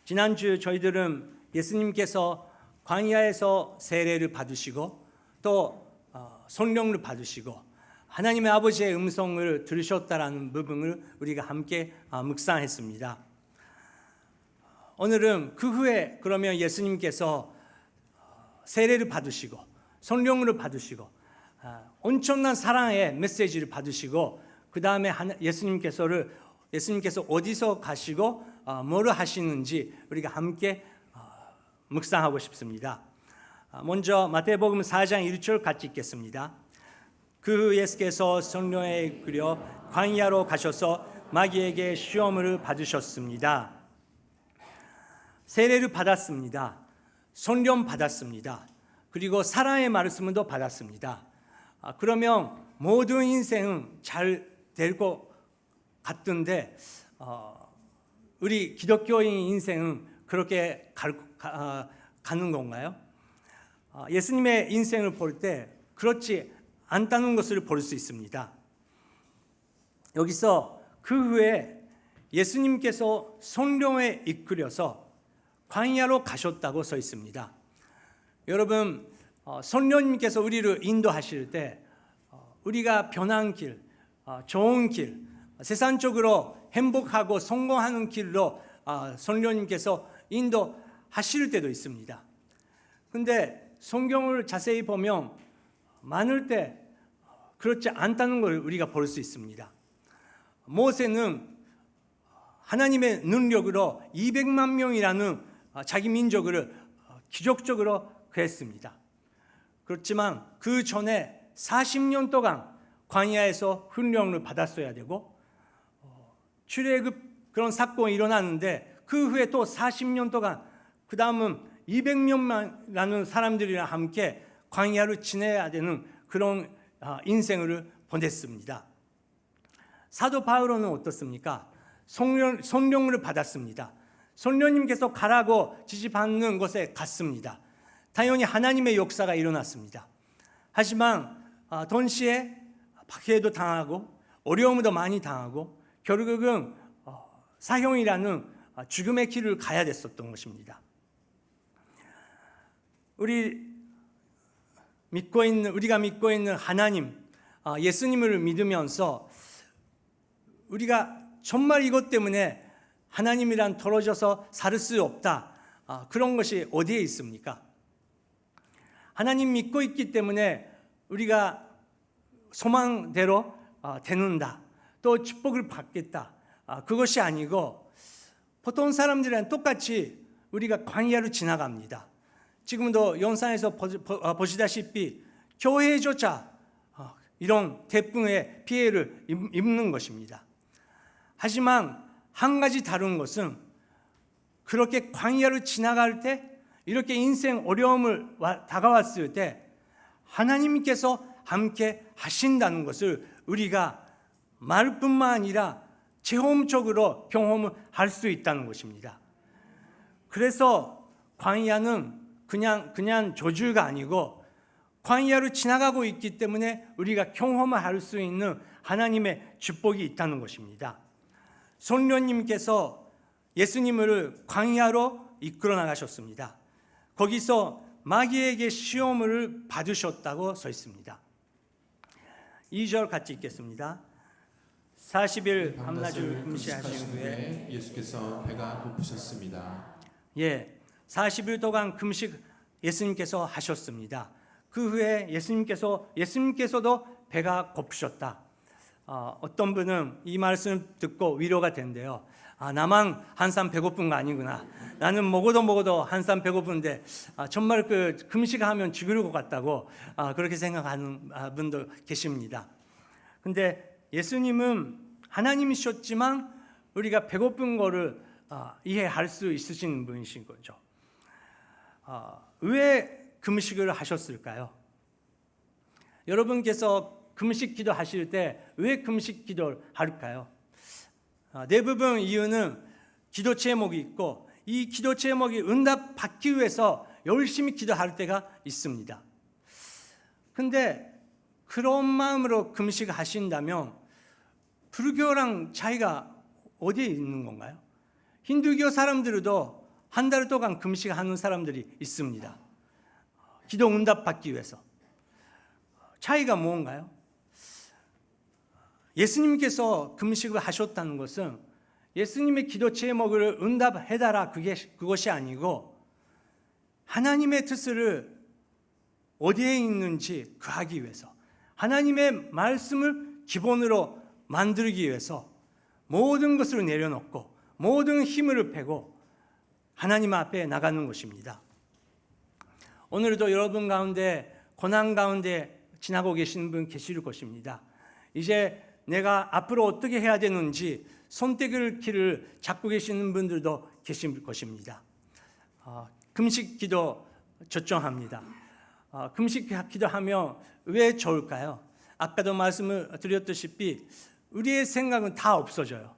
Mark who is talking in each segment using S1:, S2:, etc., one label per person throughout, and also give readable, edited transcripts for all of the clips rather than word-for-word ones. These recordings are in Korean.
S1: 지난주 저희들은 예수님께서 광야에서 세례를 받으시고 또 성령을 받으시고 하나님의 아버지의 음성을 들으셨다라는 부분을 우리가 함께 묵상했습니다. 오늘은 그 후에 그러면 예수님께서 세례를 받으시고 성령을 받으시고 엄청난 사랑의 메시지를 받으시고 그 다음에 예수님께서 어디서 가시고 뭐를 하시는지 우리가 함께 묵상하고 싶습니다. 먼저 마태복음 4장 1절 같이 읽겠습니다. 그 예수께서 성령에 이끌려 광야로 가셔서 마귀에게 시험을 받으셨습니다. 세례를 받았습니다. 성령 받았습니다. 그리고 사랑의 말씀도 받았습니다. 그러면 모든 인생은 잘 될 것 같던데 우리 기독교인 인생은 그렇게 가는 건가요? 예수님의 인생을 볼 때 그렇지 않다는 것을 볼 수 있습니다. 여기서 그 후에 예수님께서 성령에 이끌려서 광야로 가셨다고 써 있습니다. 여러분, 성령님께서 우리를 인도하실 때 우리가 변한 길, 좋은 길, 세상적으로 행복하고 성공하는 길로 성령님께서 인도하실 때도 있습니다. 그런데 성경을 자세히 보면 많을 때 그렇지 않다는 걸 우리가 볼 수 있습니다. 모세는 하나님의 능력으로 200만 명이라는 자기 민족을 기적적으로 구했습니다. 그렇지만 그 전에 40년 동안 광야에서 훈련을 받았어야 되고 출애굽 그런 사건이 일어났는데 그 후에 또 40년 동안 그 다음은 200명이라는 사람들이랑 함께 광야를 지내야 되는 그런 인생을 보냈습니다. 사도 바울은 어떻습니까? 성령을 받았습니다. 성령님께서 가라고 지시받는 곳에 갔습니다. 당연히 하나님의 역사가 일어났습니다. 하지만 동시에 박해도 당하고 어려움도 많이 당하고 결국은 사형이라는 죽음의 길을 가야 됐었던 것입니다. 우리가 믿고 있는 하나님, 예수님을 믿으면서 우리가 정말 이것 때문에 하나님이랑 떨어져서 살 수 없다. 그런 것이 어디에 있습니까? 하나님 믿고 있기 때문에 우리가 소망대로 되는다. 또 축복을 받겠다. 그것이 아니고 보통 사람들이랑 똑같이 우리가 광야로 지나갑니다. 지금도 영상에서 보시다시피 교회조차 이런 태풍의 피해를 입는 것입니다. 하지만 한 가지 다른 것은 그렇게 광야를 지나갈 때 이렇게 인생 어려움을 다가왔을 때 하나님께서 함께 하신다는 것을 우리가 말뿐만 아니라 체험적으로 경험을 할 수 있다는 것입니다. 그래서 광야는 그냥 저주가 아니고 광야로 지나가고 있기 때문에 우리가 경험을 할 수 있는 하나님의 축복이 있다는 것입니다. 성령님께서 예수님을 광야로 이끌어 나가셨습니다. 거기서 마귀에게 시험을 받으셨다고 써 있습니다. 2절 같이 읽겠습니다. 40일 밤낮을 금식하신 후에
S2: 예수께서 배가 고프셨습니다.
S1: 40일 동안 금식 예수님께서 하셨습니다. 그 후에 예수님께서도 배가 고프셨다. 어떤 분은 이 말씀을 듣고 위로가 된대요. 나만 한참 배고픈 거 아니구나. 나는 먹어도 한참 배고픈데 정말 그 금식하면 죽을 것 같다고 그렇게 생각하는 분도 계십니다. 근데 예수님은 하나님이셨지만 우리가 배고픈 거를 이해할 수 있으신 분이신 거죠. 왜 금식을 하셨을까요? 여러분께서 금식 기도 하실 때 왜 금식 기도를 할까요? 대부분 이유는 기도 제목이 있고 이 기도 제목이 응답 받기 위해서 열심히 기도할 때가 있습니다. 근데 그런 마음으로 금식하신다면 불교랑 차이가 어디에 있는 건가요? 힌두교 사람들도 한 달 동안 금식하는 사람들이 있습니다. 기도 응답받기 위해서. 차이가 뭔가요? 예수님께서 금식을 하셨다는 것은 예수님의 기도 제목을 응답해달라 그것이 아니고 하나님의 뜻을 어디에 있는지 구하기 위해서, 하나님의 말씀을 기본으로 만들기 위해서 모든 것을 내려놓고 모든 힘을 빼고 하나님 앞에 나가는 것입니다. 오늘도 여러분 가운데 고난 가운데 지나고 계신 분 계실 것입니다. 이제 내가 앞으로 어떻게 해야 되는지 선택의 길을 잡고 계시는 분들도 계실 것입니다. 금식 기도 초청합니다. 금식 기도하면 왜 좋을까요? 아까도 말씀을 드렸다시피 우리의 생각은 다 없어져요.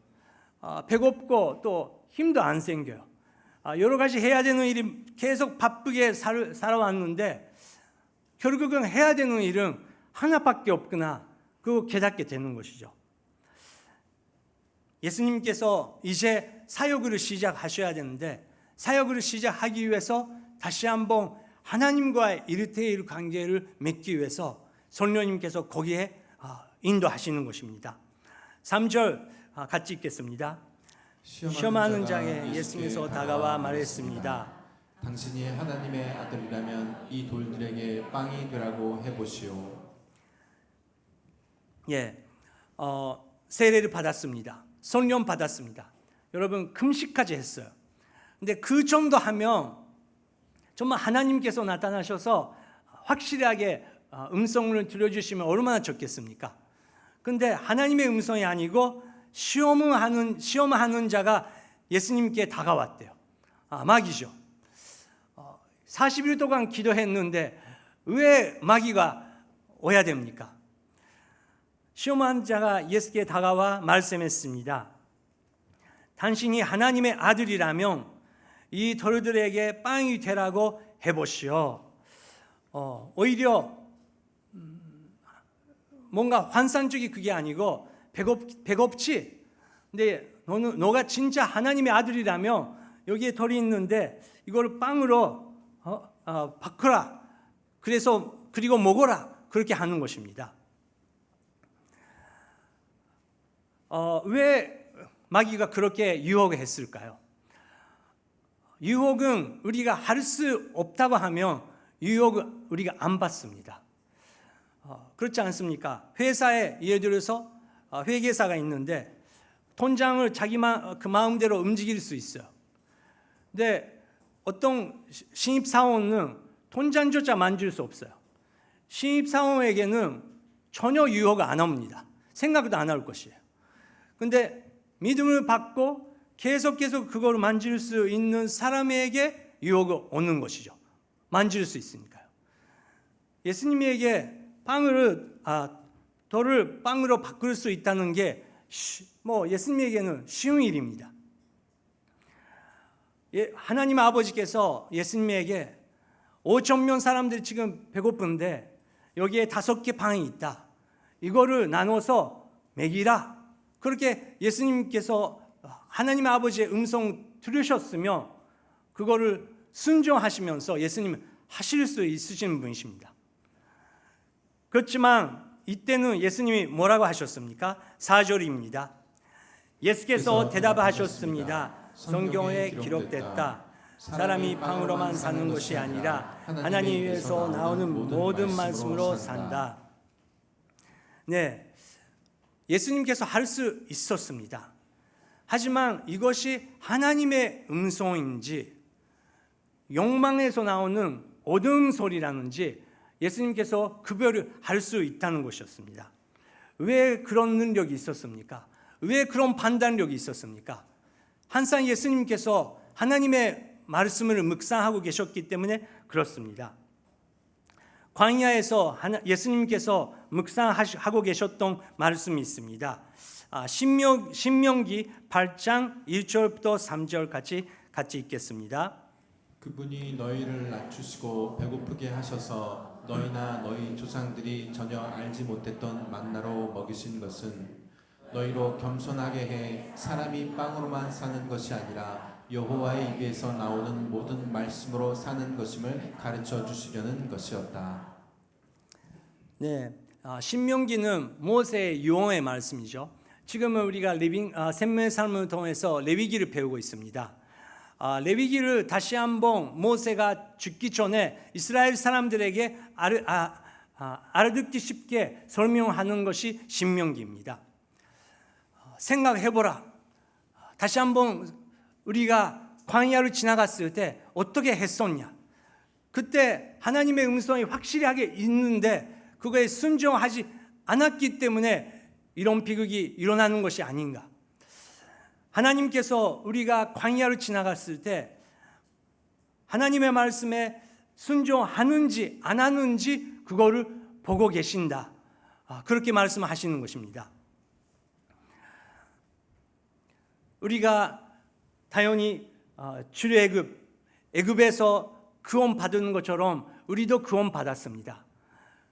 S1: 배고프고 또 힘도 안 생겨요. 여러 가지 해야 되는 일이 계속 바쁘게 살아왔는데 결국은 해야 되는 일은 하나밖에 없구나, 그거 깨닫게 되는 것이죠. 예수님께서 이제 사역을 시작하셔야 되는데 사역을 시작하기 위해서 다시 한번 하나님과의 1대1 관계를 맺기 위해서 성령님께서 거기에 인도하시는 것입니다. 3절 같이 읽겠습니다. 시험하는 자에게 예수님께서 다가와 말했습니다.
S2: 당신이 하나님의 아들이라면 이 돌들에게 빵이 되라고 해보시오.
S1: 세례를 받았습니다. 성령 받았습니다. 여러분 금식까지 했어요. 근데 그 정도 하면 정말 하나님께서 나타나셔서 확실하게 음성을 들려주시면 얼마나 좋겠습니까? 근데 하나님의 음성이 아니고 시험하는 자가 예수님께 다가왔대요. 마귀죠. 40일 동안 기도했는데 왜 마귀가 오야 됩니까? 시험한 자가 예수께 다가와 말씀했습니다. 당신이 하나님의 아들이라면 이 돌들에게 빵이 되라고 해보시오. 오히려 뭔가 환상적이 그게 아니고 배고프지? 근데 너가 진짜 하나님의 아들이라면 여기에 돌이 있는데 이걸 빵으로 바꾸라. 그리고 먹어라. 그렇게 하는 것입니다. 왜 마귀가 그렇게 유혹했을까요? 유혹은 우리가 할 수 없다고 하면 유혹을 우리가 안 받습니다. 그렇지 않습니까? 회사에 예를 들어서 회계사가 있는데 통장을 자기 그 마음대로 움직일 수 있어요. 근데 어떤 신입사원은 통장조차 만질 수 없어요. 신입사원에게는 전혀 유혹을 안 옵니다. 생각도 안 할 것이에요. 근데 믿음을 받고 계속 그걸 만질 수 있는 사람에게 유혹이 오는 것이죠. 만질 수 있으니까요. 예수님에게 돌을 빵으로 바꿀 수 있다는 게 예수님에게는 쉬운 일입니다. 하나님 아버지께서 예수님에게 5,000명 사람들이 지금 배고픈데 여기에 5개 빵이 있다. 이거를 나눠서 먹이라. 그렇게 예수님께서 하나님 아버지의 음성 들으셨으면 그거를 순종하시면서 예수님은 하실 수 있으신 분이십니다. 그렇지만 이때는 예수님이 뭐라고 하셨습니까? 4절입니다. 예수께서 대답하셨습니다. 성경에 기록됐다. 사람이 빵으로만 사는 것이 아니라 하나님 위에서 나오는 모든 말씀으로 산다. 네, 예수님께서 할 수 있었습니다. 하지만 이것이 하나님의 음성인지 욕망에서 나오는 어두운 소리라는지 예수님께서 구별을 할 수 있다는 것이었습니다. 왜 그런 능력이 있었습니까? 왜 그런 판단력이 있었습니까? 항상 예수님께서 하나님의 말씀을 묵상하고 계셨기 때문에 그렇습니다. 광야에서 예수님께서 묵상하고 계셨던 말씀이 있습니다. 신명기 8장 1절부터 3절까지 같이 읽겠습니다.
S2: 그분이 너희를 낮추시고 배고프게 하셔서 너희나 너희 조상들이 전혀 알지 못했던 만나로 먹이신 것은 너희로 겸손하게 해 사람이 빵으로만 사는 것이 아니라 여호와의 입에서 나오는 모든 말씀으로 사는 것임을 가르쳐 주시려는 것이었다.
S1: 네, 신명기는 모세의 유언의 말씀이죠. 지금은 우리가 샘의 삶을 통해서 레위기를 배우고 있습니다. 레위기를 다시 한번 모세가 죽기 전에 이스라엘 사람들에게 알아듣기 쉽게 설명하는 것이 신명기입니다. 생각해보라. 다시 한번 우리가 광야를 지나갔을 때 어떻게 했었냐. 그때 하나님의 음성이 확실하게 있는데 그거에 순종하지 않았기 때문에 이런 비극이 일어나는 것이 아닌가. 하나님께서 우리가 광야를 지나갔을 때 하나님의 말씀에 순종하는지 안 하는지 그거를 보고 계신다. 그렇게 말씀하시는 것입니다. 우리가 당연히 출애굽, 애굽에서 구원 받은 것처럼 우리도 구원 받았습니다.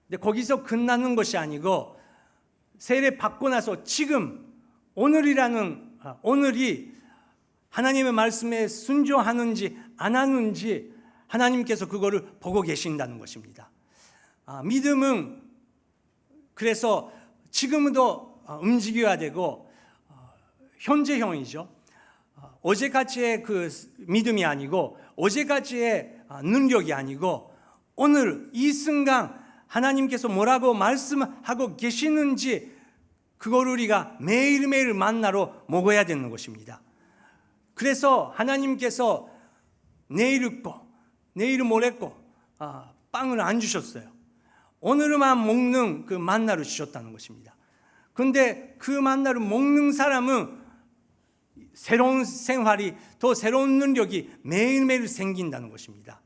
S1: 근데 거기서 끝나는 것이 아니고 세례 받고 나서 지금 오늘이 하나님의 말씀에 순종하는지 안 하는지 하나님께서 그거를 보고 계신다는 것입니다. 믿음은 그래서 지금도 움직여야 되고 현재형이죠. 어제까지의 그 믿음이 아니고 어제까지의 능력이 아니고 오늘 이 순간 하나님께서 뭐라고 말씀하고 계시는지 그걸 우리가 매일매일 만나러 먹어야 되는 것입니다. 그래서 하나님께서 내일 거, 내일 모레 거 빵을 안 주셨어요. 오늘만 먹는 그 만나를 주셨다는 것입니다. 그런데 그 만나를 먹는 사람은 새로운 생활이 또 새로운 능력이 매일매일 생긴다는 것입니다.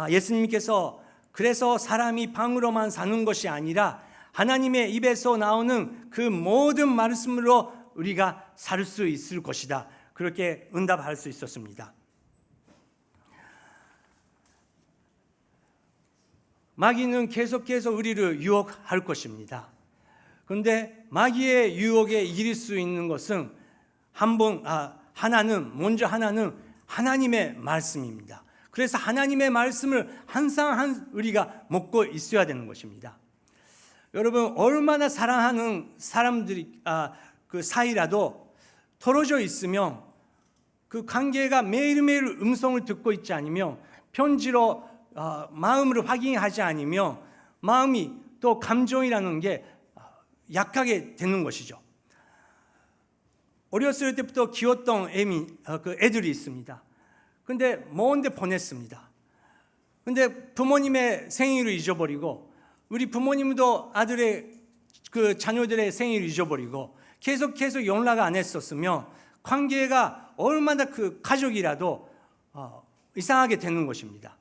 S1: 예수님께서 그래서 사람이 빵으로만 사는 것이 아니라 하나님의 입에서 나오는 그 모든 말씀으로 우리가 살 수 있을 것이다. 그렇게 응답할 수 있었습니다. 마귀는 계속해서 우리를 유혹할 것입니다. 그런데 마귀의 유혹에 이길 수 있는 것은 먼저 하나는 하나님의 말씀입니다. 그래서 하나님의 말씀을 항상 우리가 먹고 있어야 되는 것입니다. 여러분 얼마나 사랑하는 사람들이 그 사이라도 떨어져 있으면 그 관계가 매일매일 음성을 듣고 있지 않으면 편지로 마음으로 확인하지 않으면 마음이 또 감정이라는 게 약하게 되는 것이죠. 어렸을 때부터 키웠던 애들이 있습니다. 근데 먼 데 보냈습니다. 근데 부모님의 생일을 잊어버리고 우리 부모님도 아들의 그 자녀들의 생일을 잊어버리고 계속 연락 안 했었으면 관계가 얼마나 그 가족이라도 이상하게 되는 것입니다.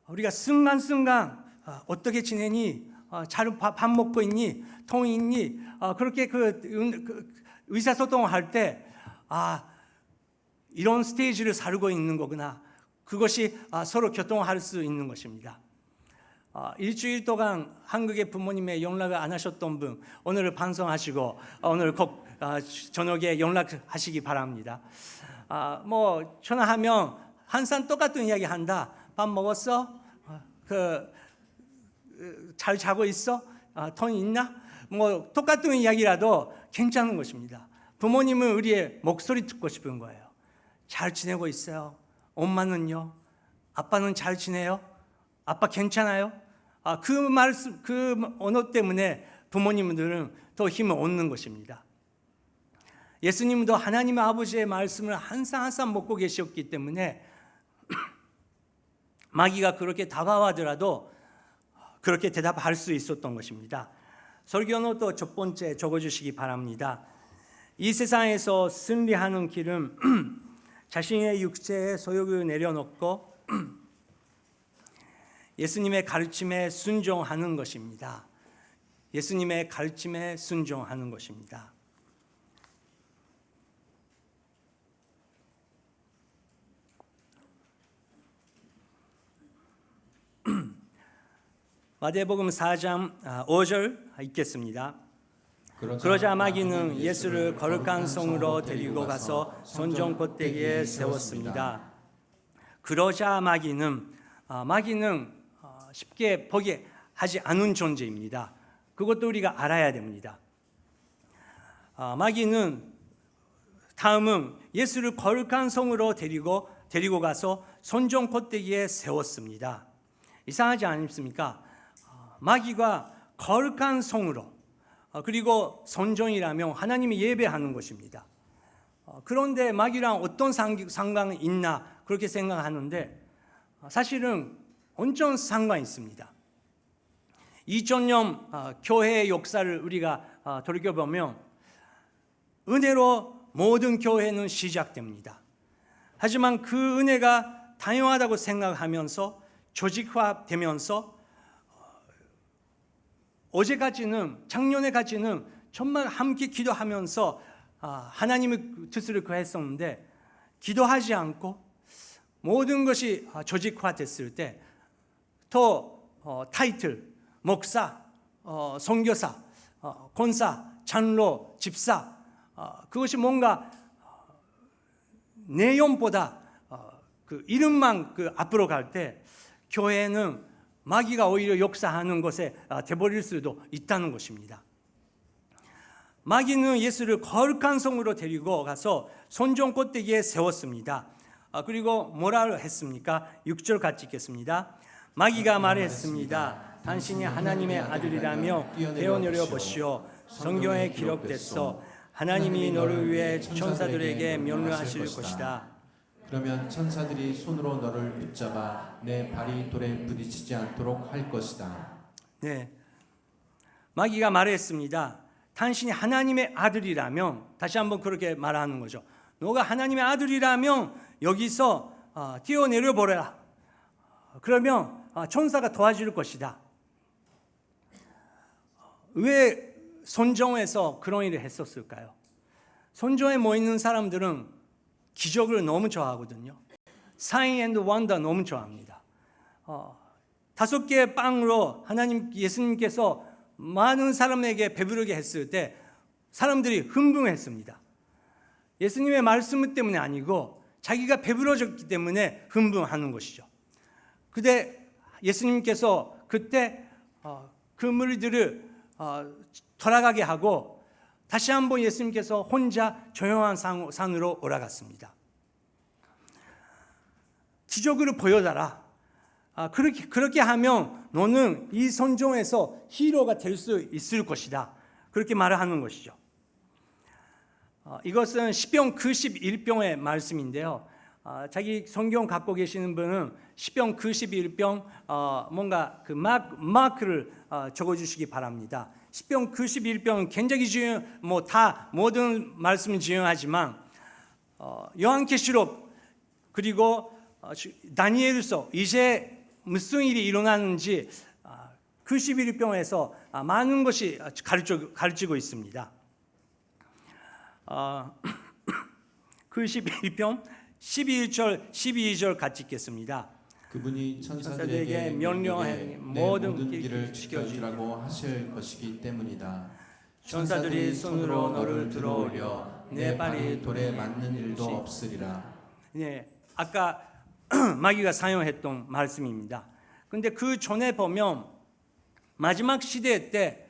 S1: 우리가 순간순간 어떻게 지내니? 잘 밥 먹고 있니? 통 있니? 그렇게 그 의사소통을 할 때 이런 스테이지를 살고 있는 거구나. 그것이 서로 교통할 수 있는 것입니다. 일주일 동안 한국의 부모님의 연락을 안 하셨던 분 오늘 방송하시고 오늘 꼭 저녁에 연락하시기 바랍니다. 뭐 전화하면 항상 똑같은 이야기 한다. 밥 먹었어? 잘 자고 있어? 돈 있나? 뭐 똑같은 이야기라도 괜찮은 것입니다. 부모님은 우리의 목소리 듣고 싶은 거예요. 잘 지내고 있어요. 엄마는요? 아빠는 잘 지내요? 아빠 괜찮아요? 그 말씀, 그 언어 때문에 부모님들은 더 힘을 얻는 것입니다. 예수님도 하나님의 아버지의 말씀을 항상 먹고 계셨기 때문에 마귀가 그렇게 다가와더라도 그렇게 대답할 수 있었던 것입니다. 설교노트 첫 번째 적어주시기 바랍니다. 이 세상에서 승리하는 길은 자신의 육체의 소욕을 내려놓고 예수님의 가르침에 순종하는 것입니다. 예수님의 가르침에 순종하는 것입니다. 마태복음 4장 5절 읽겠습니다. 그러자 마귀는 예수를 거룩한 성으로 데리고 가서 손전 꼭대기에 세웠습니다. 그러자 마귀는 쉽게 보게 하지 않은 존재입니다. 그것도 우리가 알아야 됩니다. 마귀는 다음은 예수를 거룩한 성으로 데리고 가서 손전 꼭대기에 세웠습니다. 이상하지 않습니까? 마귀가 거룩한 성으로 그리고 손전이라면 하나님이 예배하는 것입니다. 그런데 마귀랑 어떤 상관이 있나 그렇게 생각하는데 사실은 온전 상관이 있습니다. 2000년 교회의 역사를 우리가 돌이켜보면 은혜로 모든 교회는 시작됩니다. 하지만 그 은혜가 당연하다고 생각하면서 조직화되면서 작년에까지는 정말 함께 기도하면서 하나님의 뜻을 구했었는데 기도하지 않고 모든 것이 조직화됐을 때 또 타이틀, 목사, 선교사, 권사, 장로, 집사 그것이 뭔가 내용보다 그 이름만 앞으로 갈 때 교회는 마귀가 오히려 역사하는 것에 돼버릴 수도 있다는 것입니다. 마귀는 예수를 거룩한 성으로 데리고 가서 손전 꼭대기에 세웠습니다. 그리고 뭐라 했습니까? 6절 같이 읽겠습니다. 마귀가 말했습니다. 당신이 하나님의 아들이라며 되어내려 보시오. 성경에 기록됐어. 하나님이 너를 위해 천사들에게 명령하실 것이다.
S2: 그러면 천사들이 손으로 너를 붙잡아 내 발이 돌에 부딪히지 않도록 할 것이다.
S1: 네, 마귀가 말했습니다. 당신이 하나님의 아들이라면, 다시 한번 그렇게 말하는 거죠. 너가 하나님의 아들이라면 여기서 뛰어내려 보라. 그러면 천사가 도와줄 것이다. 왜 손정에서 그런 일을 했었을까요? 손정에 모이는 사람들은 기적을 너무 좋아하거든요. 사인 앤드 원더 너무 좋아합니다. 5개의 빵으로 예수님께서 많은 사람에게 배부르게 했을 때 사람들이 흥분했습니다. 예수님의 말씀 때문에 아니고 자기가 배부러졌기 때문에 흥분하는 것이죠. 근데 예수님께서 그때 그 무리들을 돌아가게 하고 다시 한번 예수님께서 혼자 조용한 산으로 올라갔습니다. 기적을 보여달라. 그렇게 하면 너는 이 선종에서 히로가 될 수 있을 것이다. 그렇게 말을 하는 것이죠. 이것은 시편 91편의 말씀인데요. 자기 성경 갖고 계시는 분은 시편 91편 뭔가 그 마크를 적어주시기 바랍니다. 시편 91편은 굉장히 다 모든 말씀은 중요하지만 요한계시록 그리고 다니엘서 이제 무슨 일이 일어나는지 91편에서 많은 것이 가르치고 있습니다. 91편 11절 12절 같이 읽겠습니다.
S2: 그분이 천사들에게 명령해 모든 길을 지켜주라고 하실 것이기 때문이다. 천사들이 손으로 너를 들어올려 내 발이 돌에 맞는 일도 없으리라.
S1: 네, 아까 마귀가 사용했던 말씀입니다. 근데 그 전에 보면 마지막 시대 때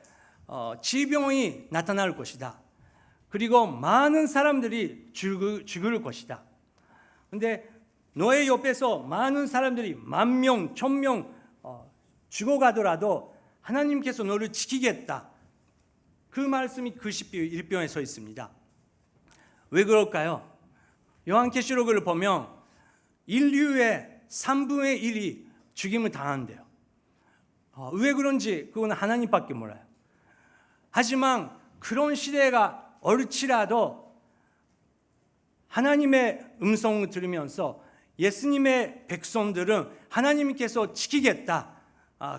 S1: 질병이 나타날 것이다. 그리고 많은 사람들이 죽을 것이다. 근데 너의 옆에서 많은 사람들이 10,000명, 1,000명 죽어가더라도 하나님께서 너를 지키겠다. 그 말씀이 91편에 서 있습니다. 왜 그럴까요? 요한계시록을 보면 인류의 3분의 1이 죽임을 당한대요. 왜 그런지 그건 하나님밖에 몰라요. 하지만 그런 시대가 올지라도 하나님의 음성을 들으면서 예수님의 백성들은 하나님께서 지키겠다.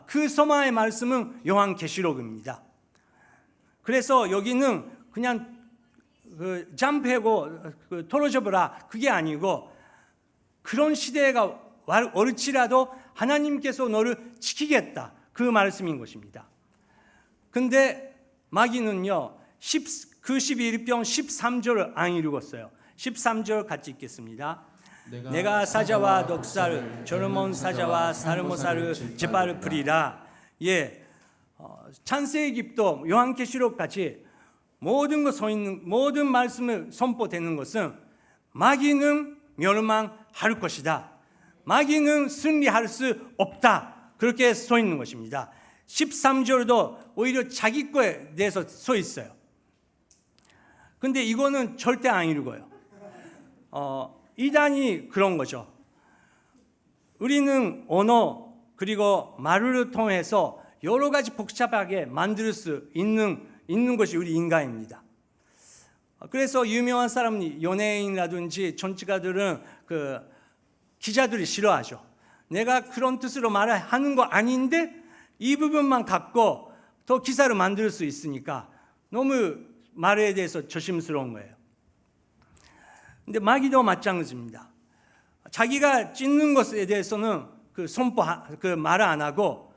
S1: 그 소망의 말씀은 요한계시록입니다. 그래서 여기는 그냥 점프하고 떨어져 보라 그게 아니고 그런 시대가 올지라도 하나님께서 너를 지키겠다. 그 말씀인 것입니다. 근데 마귀는요 그 11병 13절을 안 읽었어요. 13절 같이 읽겠습니다. 내가 사자와 넉살을 저르몬 사자와 사르모사를 짓밟으리라. 예, 창세기부터 요한계시록까지 모든 것 서 있는 모든 말씀을 선포되는 것은 마귀는 멸망할 것이다. 마귀는 승리할 수 없다. 그렇게 써 있는 것입니다. 13절도 오히려 자기 거에 대해서 써 있어요. 근데 이거는 절대 안 읽어요. 이단이 그런 거죠. 우리는 언어 그리고 말을 통해서 여러 가지 복잡하게 만들 수 있는 것이 우리 인간입니다. 그래서 유명한 사람, 연예인이라든지 정치가들은 기자들이 싫어하죠. 내가 그런 뜻으로 말하는 거 아닌데 이 부분만 갖고 더 기사를 만들 수 있으니까 너무 말에 대해서 조심스러운 거예요. 근데 마귀도 마찬가지입니다. 자기가 찢는 것에 대해서는 말을 안 하고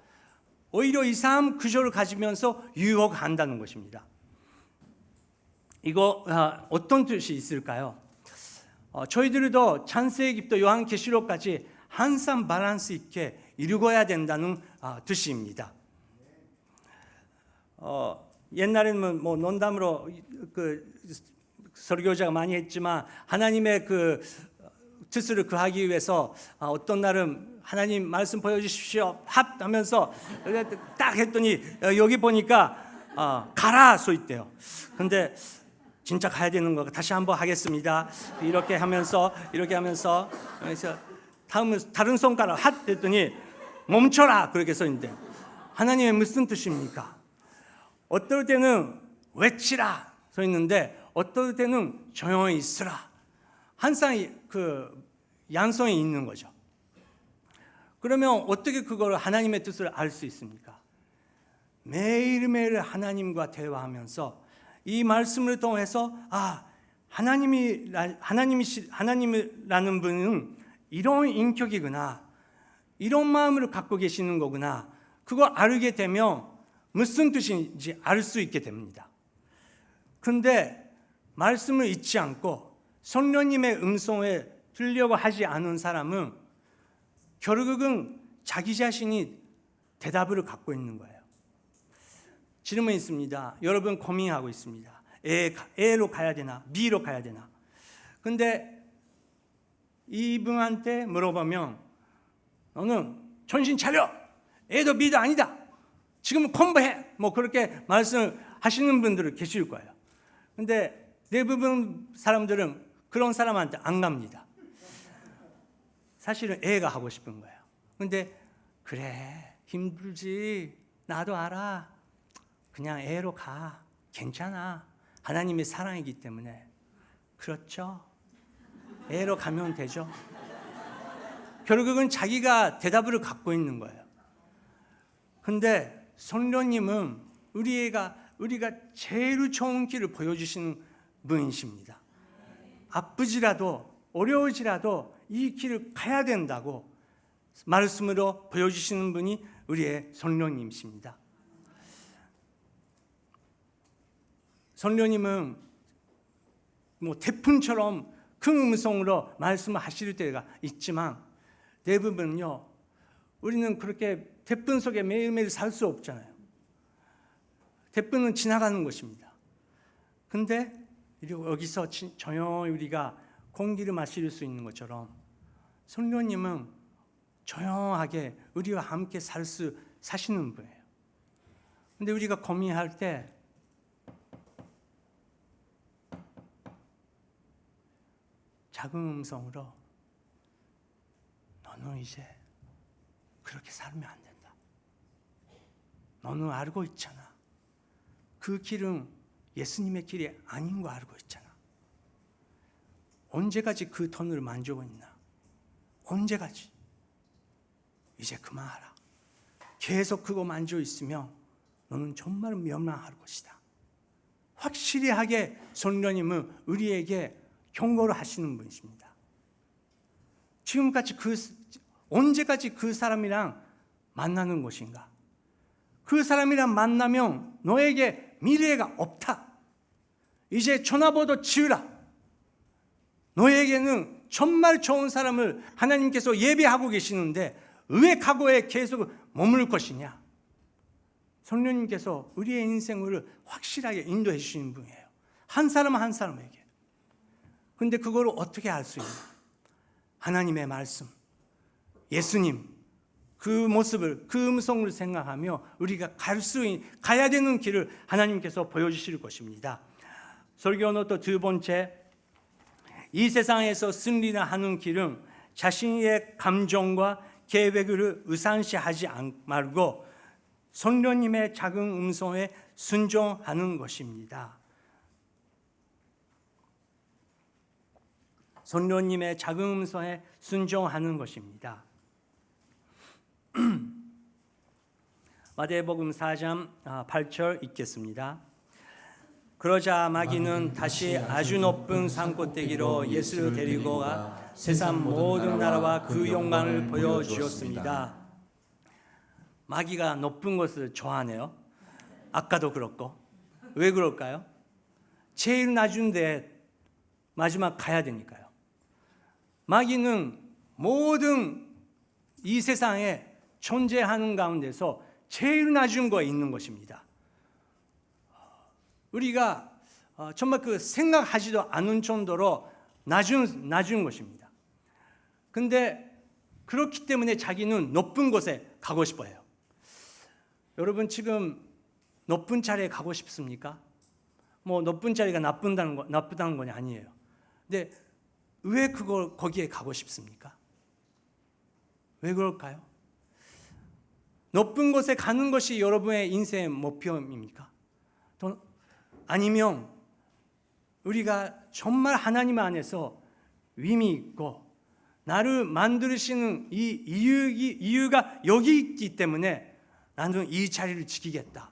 S1: 오히려 이상한 구조를 가지면서 유혹한다는 것입니다. 이거 어떤 뜻이 있을까요? 저희들도 창세기부터 요한계시록까지 항상 밸런스 있게 읽어야 된다는 뜻입니다. 옛날에는 뭐 농담으로 설교자가 많이 했지만 하나님의 뜻을 구하기 위해서 어떤 날은 하나님 말씀 보여주십시오 하면서 딱 했더니 여기 보니까 가라 써 있대요. 근데 진짜 가야 되는 거 다시 한번 하겠습니다. 이렇게 하면서 그래서 다른 손가락 핫 했더니 멈춰라 그렇게 써 있는데 하나님의 무슨 뜻입니까? 어떨 때는 외치라 써 있는데 어떨 때는 조용히 있으라. 항상 양성이 있는 거죠. 그러면 어떻게 그걸 하나님의 뜻을 알 수 있습니까? 매일매일 하나님과 대화하면서 이 말씀을 통해서 하나님이라는 분은 이런 인격이구나, 이런 마음을 갖고 계시는 거구나. 그걸 알게 되면 무슨 뜻인지 알 수 있게 됩니다. 근데 말씀을 잊지 않고 성령님의 음성에 들으려고 하지 않은 사람은 결국은 자기 자신이 대답을 갖고 있는 거예요. 질문이 있습니다. 여러분 고민하고 있습니다. A로 가야 되나 B로 가야 되나. 근데 이분한테 물어보면 너는 정신 차려. A도 B도 아니다. 지금은 공부해. 뭐 그렇게 말씀하시는 분들은 계실 거예요. 근데 대부분 사람들은 그런 사람한테 안 갑니다. 사실은 A가 하고 싶은 거예요. 근데 그래 힘들지 나도 알아. 그냥 A로 가. 괜찮아. 하나님의 사랑이기 때문에. 그렇죠. A로 가면 되죠. 결국은 자기가 대답을 갖고 있는 거예요. 근데 성령님은 우리가 제일 좋은 길을 보여주시는 분이십니다. 아프지라도 어려우지라도 이 길을 가야 된다고 말씀으로 보여주시는 분이 우리의 성령님이십니다. 성령님은 뭐 태풍처럼 큰 음성으로 말씀을 하실 때가 있지만 대부분요 우리는 그렇게 태풍 속에 매일매일 살 수 없잖아요. 태풍은 지나가는 것입니다. 근데 여기서 조용히 우리가 공기를 마실 수 있는 것처럼 성령님은 조용하게 우리와 함께 사시는 분이에요. 근데 우리가 고민할 때 작은 음성으로 너는 이제 그렇게 살면 안 된다. 너는 알고 있잖아. 그 길은 예수님의 길이 아닌 거 알고 있잖아. 언제까지 그 톤을 만지고 있나? 언제까지? 이제 그만하라. 계속 그거 만지고 있으면 너는 정말 멸망할 것이다. 확실히 하게 성령님은 우리에게 경고를 하시는 분이십니다. 지금까지 언제까지 그 사람이랑 만나는 것인가? 그 사람이랑 만나면 너에게 미래가 없다. 이제 전화번호 지으라. 너에게는 정말 좋은 사람을 하나님께서 예배하고 계시는데 왜 과거에 계속 머물 것이냐? 성령님께서 우리의 인생을 확실하게 인도해 주시는 분이에요. 한 사람 한 사람에게. 근데 그걸 어떻게 알 수 있냐? 하나님의 말씀, 예수님, 그 모습을, 그 음성을 생각하며 우리가 가야 되는 길을 하나님께서 보여주실 것입니다. 설교는 또 두 번째, 이 세상에서 승리하는 길은 자신의 감정과 계획을 우선시하지 말고 성령님의 작은 음성에 순종하는 것입니다. 성령님의 작은 음성에 순종하는 것입니다. 마태복음 4장 8절 읽겠습니다. 그러자 마귀는 다시 아주 높은 산꼭대기로 예수를 데리고 가 세상 모든 나라와 그 영광을 보여주었습니다. 마귀가 높은 것을 좋아하네요. 아까도 그렇고. 왜 그럴까요? 제일 낮은 데 마지막 가야 되니까요. 마귀는 모든 이 세상에 존재하는 가운데서 제일 낮은 거에 있는 것입니다. 우리가 정말 그 생각하지도 않은 정도로 낮은 것입니다. 근데 그렇기 때문에 자기는 높은 곳에 가고 싶어요. 여러분 지금 높은 자리에 가고 싶습니까? 뭐 높은 자리가 나쁘다는 건 아니에요. 근데 왜 거기에 가고 싶습니까? 왜 그럴까요? 높은 곳에 가는 것이 여러분의 인생의 목표입니까? 아니면 우리가 정말 하나님 안에서 의미 있고 나를 만드시는 이 이유가 여기 있기 때문에 나는 이 자리를 지키겠다.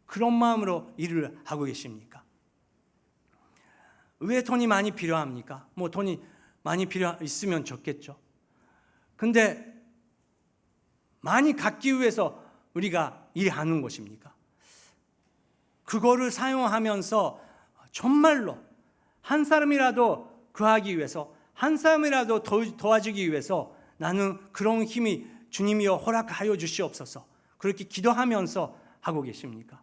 S1: 그런 마음으로 일을 하고 계십니까? 왜 돈이 많이 필요합니까? 뭐 돈이 많이 있으면 좋겠죠. 근데 많이 갖기 위해서 우리가 일하는 것입니까? 그거를 사용하면서 정말로 한 사람이라도 구하기 위해서, 한 사람이라도 도와주기 위해서 나는 그런 힘이 주님이여 허락하여 주시옵소서. 그렇게 기도하면서 하고 계십니까?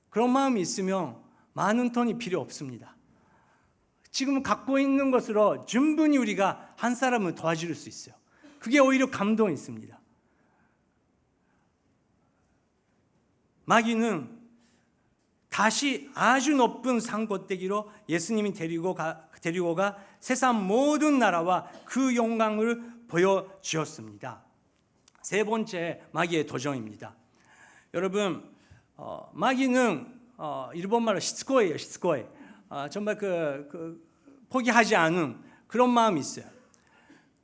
S1: 그런 마음이 있으면 많은 돈이 필요 없습니다. 지금 갖고 있는 것으로 충분히 우리가 한 사람을 도와줄 수 있어요. 그게 오히려 감동이 있습니다. 마귀는 다시 아주 높은 산꼭대기로 예수님이 데리고 가 세상 모든 나라와 그 영광을 보여주었습니다. 세 번째 마귀의 도전입니다. 여러분 마귀는 일본말로 시츠코예요. 시츠코에. 정말 포기하지 않은 그런 마음이 있어요.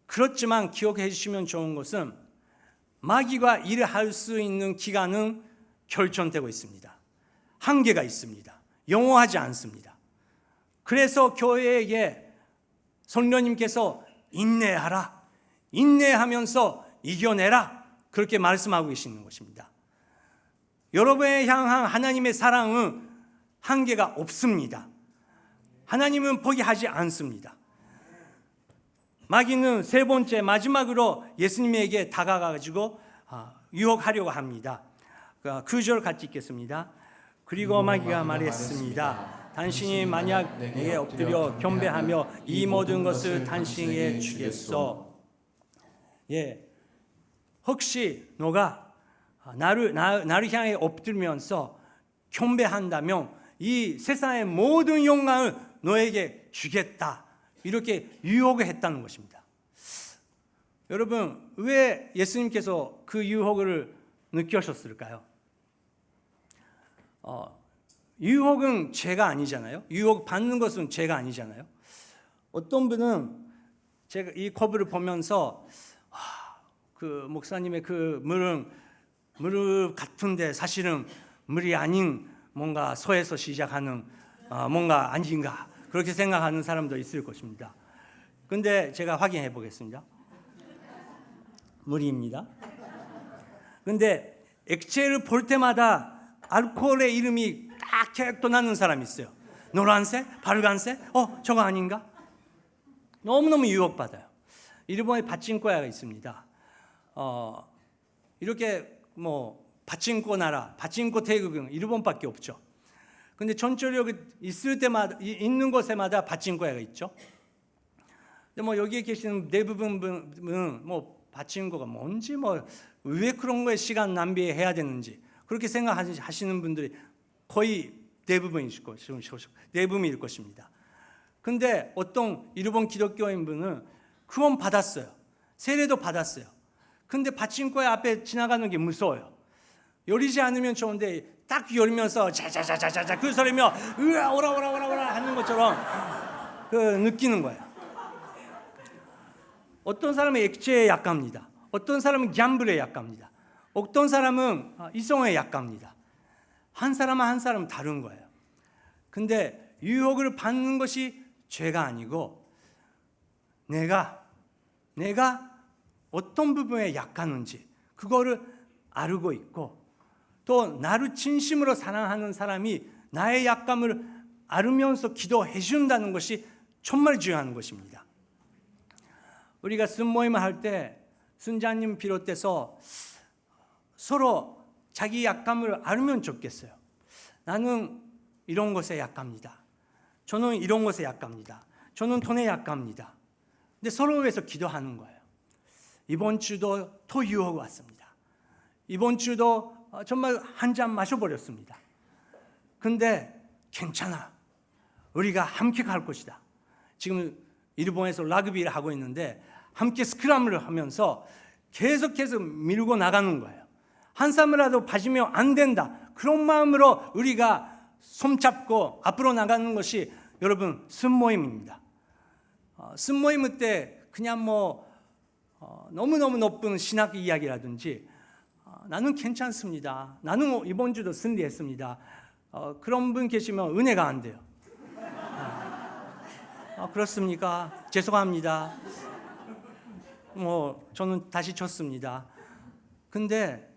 S1: 그렇지만 기억해 주시면 좋은 것은 마귀가 일을 할 수 있는 기간은 결정되고 있습니다. 한계가 있습니다. 영원하지 않습니다. 그래서 교회에게 성령님께서 인내하라, 인내하면서 이겨내라 그렇게 말씀하고 계시는 것입니다. 여러분에 향한 하나님의 사랑은 한계가 없습니다. 하나님은 포기하지 않습니다. 마귀는 세 번째 마지막으로 예수님에게 다가가지고 유혹하려고 합니다. 그 절 같이 읽겠습니다. 그리고 마귀가 말했습니다. 당신이 만약 내게 엎드려 경배하며 이 모든 것을 당신에게 주겠소. 혹시 너가 나를 향해 엎드리면서 경배한다면 이 세상의 모든 영광을 너에게 주겠다. 이렇게 유혹을 했다는 것입니다. 여러분 왜 예수님께서 그 유혹을 느끼셨을까요? 유혹은 죄가 아니잖아요. 유혹 받는 것은 죄가 아니잖아요. 어떤 분은 제가 이 커브를 보면서 그 목사님의 그 물 같은데 사실은 물이 아닌 뭔가 소에서 시작하는 뭔가 아닌가 그렇게 생각하는 사람도 있을 것입니다. 근데 제가 확인해 보겠습니다. 물입니다. 근데 액체를 볼 때마다 알코올의 이름이 딱 기억도 나는 사람이 있어요. 노란색? 빨간색? 저거 아닌가? 너무너무 유혹받아요. 일본에 파친코야가 있습니다. 이렇게 뭐 파친코 나라, 파친코 대국은 일본밖에 없죠. 근데 전철역이 있는 곳에마다 파친코야가 있죠. 근데 뭐 여기에 계시는 대부분 분은 뭐 파친코가 뭔지 뭐 왜 그런 거에 시간 낭비해야 되는지 그렇게 생각하시는 분들이 거의 대부분일 것입니다. 근데 어떤 일본 기독교인 분은 구원 받았어요. 세례도 받았어요. 근데 파친코야 앞에 지나가는 게 무서워요. 열리지 않으면 좋은데 딱 열면서 자자자자자자 그 소리며 으아 오라 하는 것처럼 느끼는 거예요. 어떤 사람은 액체에 약합니다. 어떤 사람은 갬블에 약합니다. 어떤 사람은 이성에 약합니다. 한 사람은 한 사람 다른 거예요. 근데 유혹을 받는 것이 죄가 아니고 내가 어떤 부분에 약하는지 그거를 알고 있고 또 나를 진심으로 사랑하는 사람이 나의 약함을 알으면서 기도해 준다는 것이 정말 중요한 것입니다. 우리가 순모임을 할 때 순자님 비롯해서 서로 자기 약함을 알면 좋겠어요. 나는 이런 것에 약합니다. 저는 이런 것에 약합니다. 저는 돈에 약합니다. 근데 서로 위해서 기도하는 거예요. 이번 주도 또 유혹이 왔습니다. 이번 주도 정말 한 잔 마셔버렸습니다. 근데 괜찮아. 우리가 함께 갈 것이다. 지금 일본에서 라그비를 하고 있는데 함께 스크럼을 하면서 계속해서 밀고 나가는 거예요. 한 사람이라도 빠지면 안 된다. 그런 마음으로 우리가 손잡고 앞으로 나가는 것이 여러분 순모임입니다. 순모임 때 그냥 뭐 너무너무 높은 신학 이야기라든지 나는 괜찮습니다. 나는 이번 주도 승리했습니다. 그런 분 계시면 은혜가 안 돼요. 그렇습니까? 죄송합니다. 뭐 저는 다시 졌습니다. 근데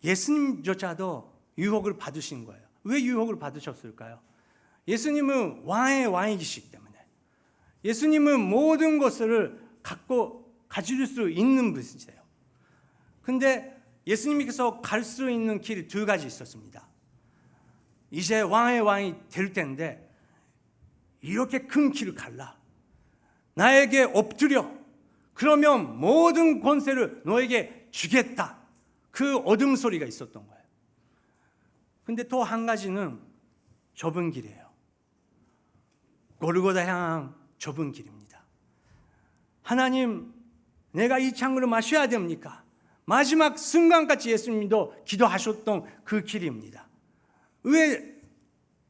S1: 예수님조차도 유혹을 받으신 거예요. 왜 유혹을 받으셨을까요? 예수님은 왕의 왕이시기 때문에. 예수님은 모든 것을 가질 수 있는 분이세요. 근데 예수님께서 갈 수 있는 길이 두 가지 있었습니다. 이제 왕의 왕이 될 텐데 이렇게 큰 길을 갈라. 나에게 엎드려. 그러면 모든 권세를 너에게 주겠다. 그 어둠 소리가 있었던 거예요. 근데 또 한 가지는 좁은 길이에요. 골고다 향한 좁은 길입니다. 하나님, 내가 이 창으로 마셔야 됩니까? 마지막 순간까지 예수님도 기도하셨던 그 길입니다. 왜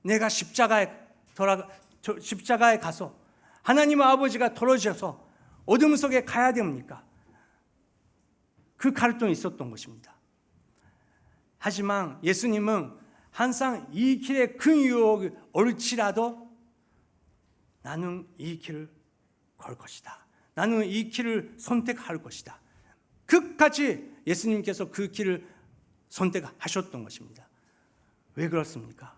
S1: 내가 십자가에 가서 하나님 아버지가 떨어져서 어둠 속에 가야 됩니까? 그 갈등이 있었던 것입니다. 하지만 예수님은 항상 이 길에 큰 유혹이 올지라도 나는 이 길을 걸 것이다. 나는 이 길을 선택할 것이다. 끝까지 예수님께서 그 길을 선택하셨던 것입니다. 왜 그렇습니까?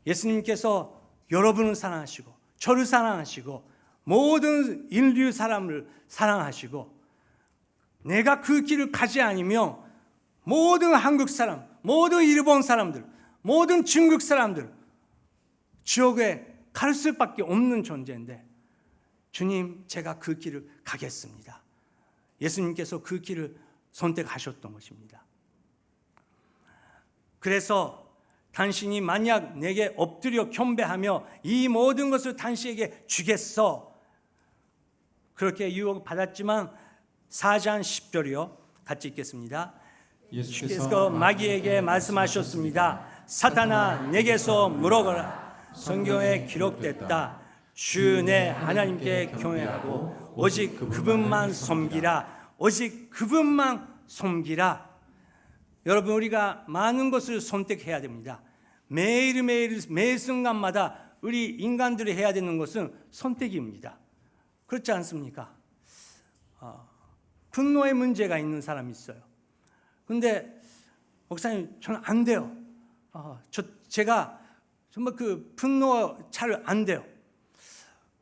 S1: 예수님께서 여러분을 사랑하시고 저를 사랑하시고 모든 인류 사람을 사랑하시고 내가 그 길을 가지 않으면 모든 한국 사람, 모든 일본 사람들, 모든 중국 사람들 지옥에 갈 수밖에 없는 존재인데 주님, 제가 그 길을 가겠습니다. 예수님께서 그 길을 선택하셨던 것입니다. 그래서 당신이 만약 내게 엎드려 겸배하며 이 모든 것을 당신에게 주겠어. 그렇게 유혹을 받았지만 4장 10절이요. 같이 읽겠습니다. 예수께서 마귀에게 말씀하셨습니다. 사탄아, 내게서 물어가라. 성경에 기록됐다. 주 내 하나님께 경외하고 오직 그분만 섬기라. 오직 그분만 섬기라. 여러분, 우리가 많은 것을 선택해야 됩니다. 매일매일 매 순간마다 우리 인간들이 해야 되는 것은 선택입니다. 그렇지 않습니까? 분노의 문제가 있는 사람이 있어요. 근데 목사님, 저는 안 돼요. 제가 정말 그 분노 잘 안 돼요.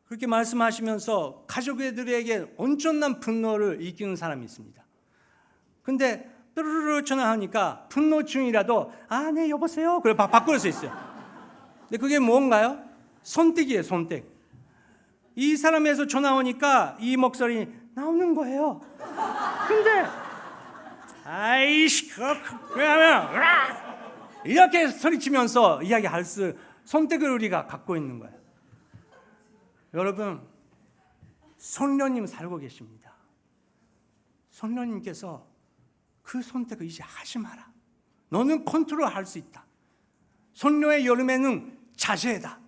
S1: 그렇게 말씀하시면서 가족들에게 엄청난 분노를 이기는 사람이 있습니다. 근데 뚜루루루 전화하니까 분노 중이라도 네 여보세요 그래 바꿀 수 있어요. 근데 그게 뭔가요? 선택이에요. 선택. 이 사람에서 전화 오니까 이 목소리 나오는 거예요. 근데 아이씨 그러면 이렇게 소리치면서 이야기할 수 선택을 우리가 갖고 있는 거예요. 여러분, 성령님 살고 계십니다. 성령님께서 그 선택을 이제 하지 마라. 너는 컨트롤할 수 있다. 성령의 여름에는 자제다.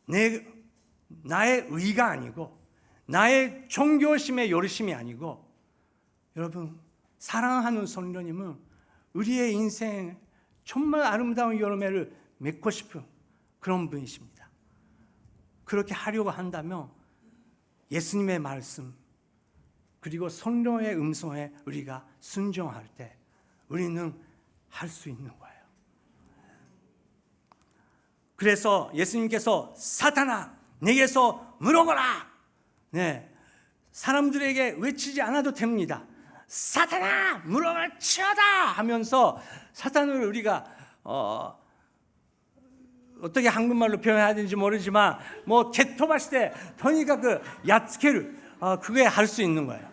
S1: 나의 의가 아니고 나의 종교심의 여르심이 아니고, 여러분, 사랑하는 성령님은 우리의 인생 정말 아름다운 여름에를 맺고 싶은 그런 분이십니다. 그렇게 하려고 한다면 예수님의 말씀 그리고 성령의 음성에 우리가 순종할 때 우리는 할 수 있는 거예요. 그래서 예수님께서 사탄아 내게서 물어보라. 사람들에게 외치지 않아도 됩니다. 사탄아 물어치워다 하면서 사탄을 우리가 어떻게 한국말로 표현해야 되는지 모르지만 뭐 개토봤을 때 더니까 그 야츠케를 그게 할 수 있는 거예요.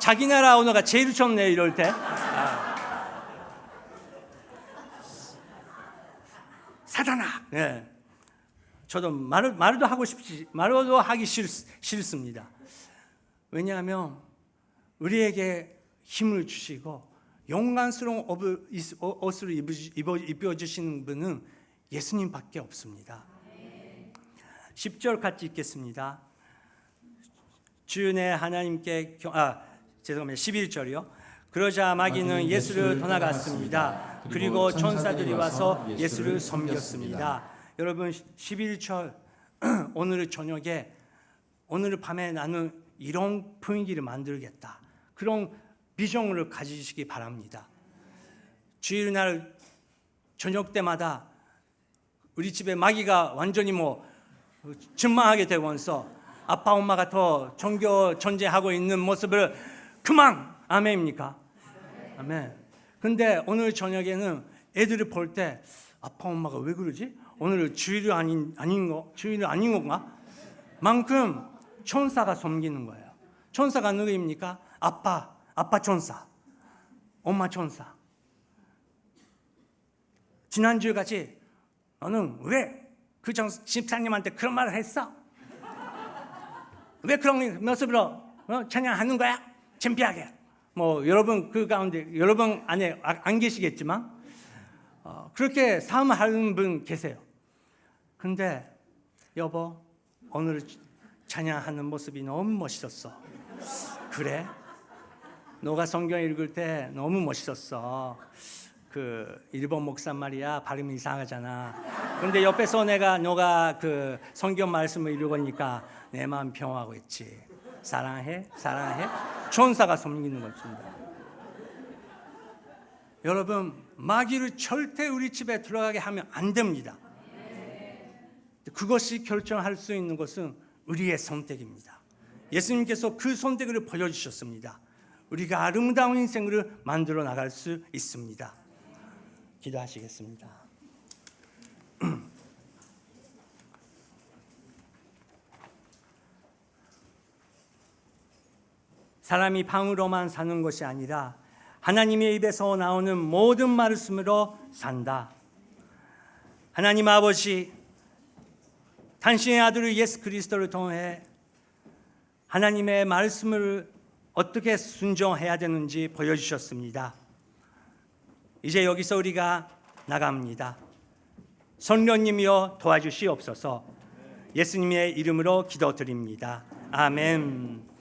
S1: 자기 나라 언어가 제일 좋네 이럴 때. 사탄아. 저도 말도 하고 싶지 말도 하기 싫습니다. 왜냐하면 우리에게 힘을 주시고 용감스러운 옷을 입어주시는 분은 예수님밖에 없습니다. 10절 같이 읽겠습니다. 주의 하나님께 11절이요. 그러자 마귀는 예수를 떠나갔습니다. 그리고 천사들이 와서 예수를 섬겼습니다. 여러분 11절 오늘 저녁에 오늘 밤에 나는 이런 분위기를 만들겠다. 그런 비전을 가지시기 바랍니다. 주일날 저녁 때마다 우리 집에 마귀가 완전히 전망하게 되면서 아빠 엄마가 더 종교 전쟁하고 있는 모습을 그만 아멘입니까? 아멘. 근데 오늘 저녁에는 애들을 볼 때 아빠 엄마가 왜 그러지? 오늘 주일이 아닌 건가? 만큼 천사가 섬기는 거예요. 천사가 누구입니까? 아빠 천사, 엄마 천사. 지난주 같이 너는 왜 그 집사님한테 그런 말을 했어? 왜 그런 모습으로 찬양하는 거야? 창피하게. 여러분 그 가운데 여러분 안에 안 계시겠지만 그렇게 삶하는 분 계세요. 근데 여보 오늘 찬양하는 모습이 너무 멋있었어. 그래? 너가 성경 읽을 때 너무 멋있었어. 그 일본 목사 말이야 발음이 이상하잖아. 근데 옆에서 너가 그 성경 말씀을 읽으니까 내 마음 평화하고 있지. 사랑해? 천사가 섬기는 것입니다. 여러분 마귀를 절대 우리 집에 들어가게 하면 안 됩니다. 그것이 결정할 수 있는 것은 우리의 선택입니다. 예수님께서 그 선택을 보여주셨습니다. 우리가 아름다운 인생을 만들어 나갈 수 있습니다. 기도하시겠습니다. 사람이 방으로만 사는 것이 아니라 하나님의 입에서 나오는 모든 말씀으로 산다. 하나님 아버지, 당신의 아들 예수 그리스도를 통해 하나님의 말씀을 어떻게 순종해야 되는지 보여주셨습니다. 이제 여기서 우리가 나갑니다. 성령님이여 도와주시옵소서. 예수님의 이름으로 기도드립니다. 아멘.